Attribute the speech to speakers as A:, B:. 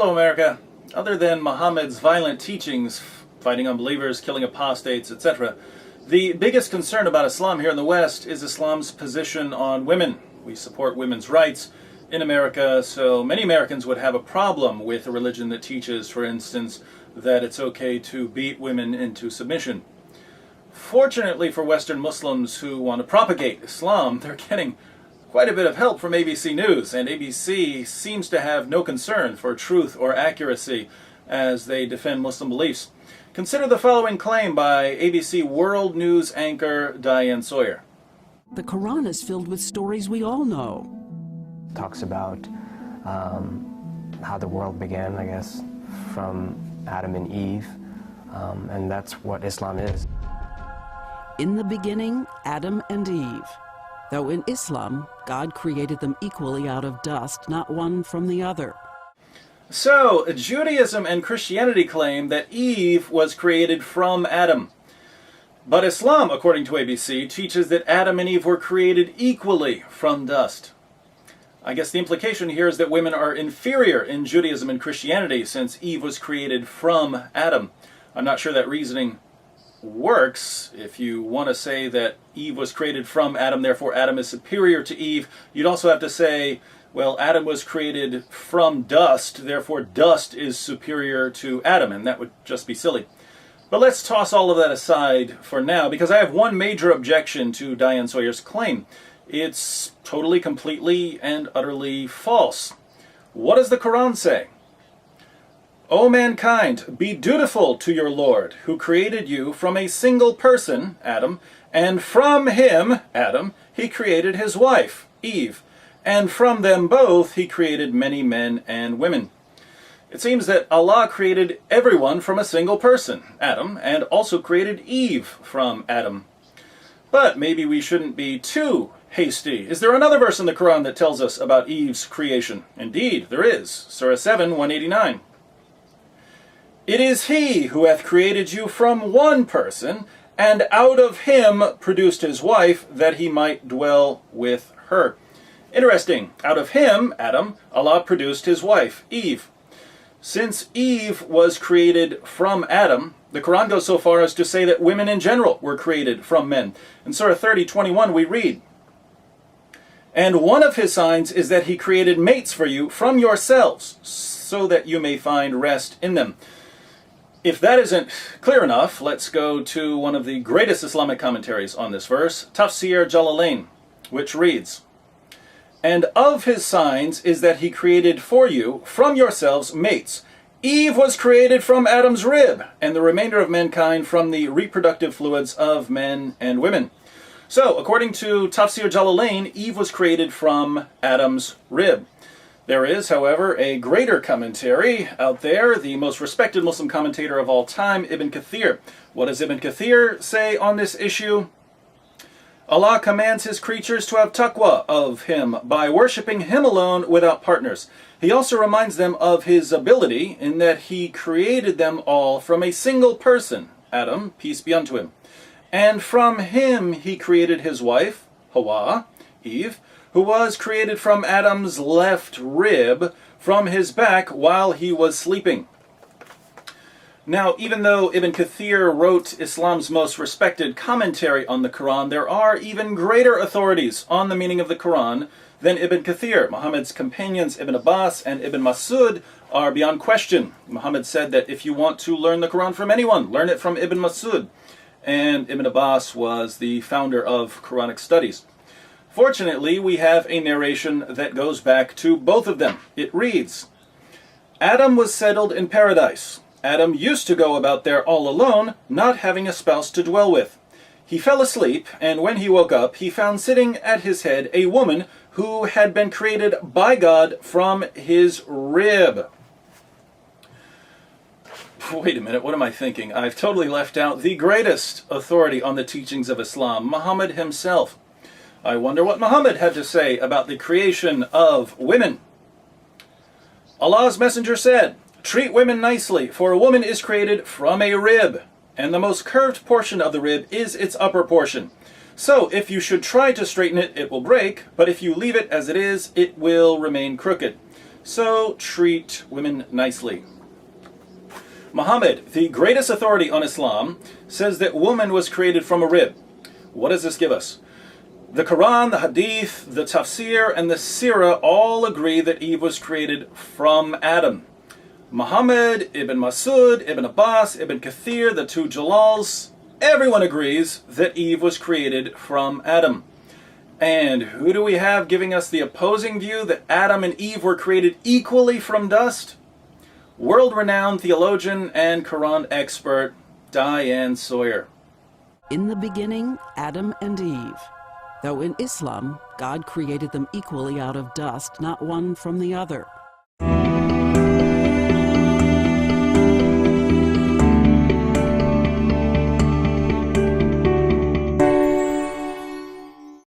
A: Hello, America. Other than Muhammad's violent teachings, fighting unbelievers, killing apostates, etc., the biggest concern about Islam here in the West is Islam's position on women. We support women's rights in America, so many Americans would have a problem with a religion that teaches, for instance, that it's okay to beat women into submission. Fortunately for Western Muslims who want to propagate Islam, they're getting quite a bit of help from ABC News, and ABC seems to have no concern for truth or accuracy as they defend Muslim beliefs. Consider the following claim by ABC World News anchor Diane Sawyer.
B: The Quran is filled with stories we all know.
C: Talks about how the world began, I guess, from Adam and Eve, and that's what Islam is.
B: In the beginning, Adam and Eve. Though in Islam, God created them equally out of dust, not one from the other.
A: So, Judaism and Christianity claim that Eve was created from Adam. But Islam, according to ABC, teaches that Adam and Eve were created equally from dust. I guess the implication here is that women are inferior in Judaism and Christianity since Eve was created from Adam. I'm not sure that reasoning works. If you want to say that Eve was created from Adam, therefore Adam is superior to Eve, you'd also have to say, well, Adam was created from dust, therefore dust is superior to Adam, and that would just be silly. But let's toss all of that aside for now, because I have one major objection to Diane Sawyer's claim. It's totally, completely, and utterly false. What does the Quran say? O mankind, be dutiful to your Lord, who created you from a single person, Adam, and from him, Adam, he created his wife, Eve, and from them both he created many men and women. It seems that Allah created everyone from a single person, Adam, and also created Eve from Adam. But maybe we shouldn't be too hasty. Is there another verse in the Quran that tells us about Eve's creation? Indeed, there is. Surah 7, 189. It is he who hath created you from one person, and out of him produced his wife, that he might dwell with her. Interesting. Out of him, Adam, Allah produced his wife, Eve. Since Eve was created from Adam, the Quran goes so far as to say that women in general were created from men. In Surah 30, 21, we read, and one of his signs is that he created mates for you from yourselves, so that you may find rest in them. If that isn't clear enough, let's go to one of the greatest Islamic commentaries on this verse, Tafsir Jalalain, which reads, and of his signs is that he created for you from yourselves mates. Eve was created from Adam's rib, and the remainder of mankind from the reproductive fluids of men and women. So, according to Tafsir Jalalain, Eve was created from Adam's rib. There is, however, a greater commentary out there, the most respected Muslim commentator of all time, Ibn Kathir. What does Ibn Kathir say on this issue? Allah commands his creatures to have taqwa of him by worshipping him alone without partners. He also reminds them of his ability in that he created them all from a single person, Adam, peace be unto him. And from him he created his wife, Hawa, Eve, who was created from Adam's left rib, from his back while he was sleeping. Now, even though Ibn Kathir wrote Islam's most respected commentary on the Quran, there are even greater authorities on the meaning of the Quran than Ibn Kathir. Muhammad's companions Ibn Abbas and Ibn Masud are beyond question. Muhammad said that if you want to learn the Quran from anyone, learn it from Ibn Masud. And Ibn Abbas was the founder of Quranic studies. Fortunately, we have a narration that goes back to both of them. It reads, Adam was settled in paradise. Adam used to go about there all alone, not having a spouse to dwell with. He fell asleep, and when he woke up, he found sitting at his head a woman who had been created by God from his rib. Wait a minute, what am I thinking? I've totally left out the greatest authority on the teachings of Islam, Muhammad himself. I wonder what Muhammad had to say about the creation of women. Allah's messenger said, treat women nicely, for a woman is created from a rib, and the most curved portion of the rib is its upper portion. So if you should try to straighten it, it will break, but if you leave it as it is, it will remain crooked. So treat women nicely. Muhammad, the greatest authority on Islam, says that woman was created from a rib. What does this give us? The Quran, the Hadith, the Tafsir, and the Sirah all agree that Eve was created from Adam. Muhammad, Ibn Masud, Ibn Abbas, Ibn Kathir, the two Jalals, everyone agrees that Eve was created from Adam. And who do we have giving us the opposing view that Adam and Eve were created equally from dust? World-renowned theologian and Quran expert, Diane Sawyer.
B: In the beginning, Adam and Eve. Though in Islam, God created them equally out of dust, not one from the other.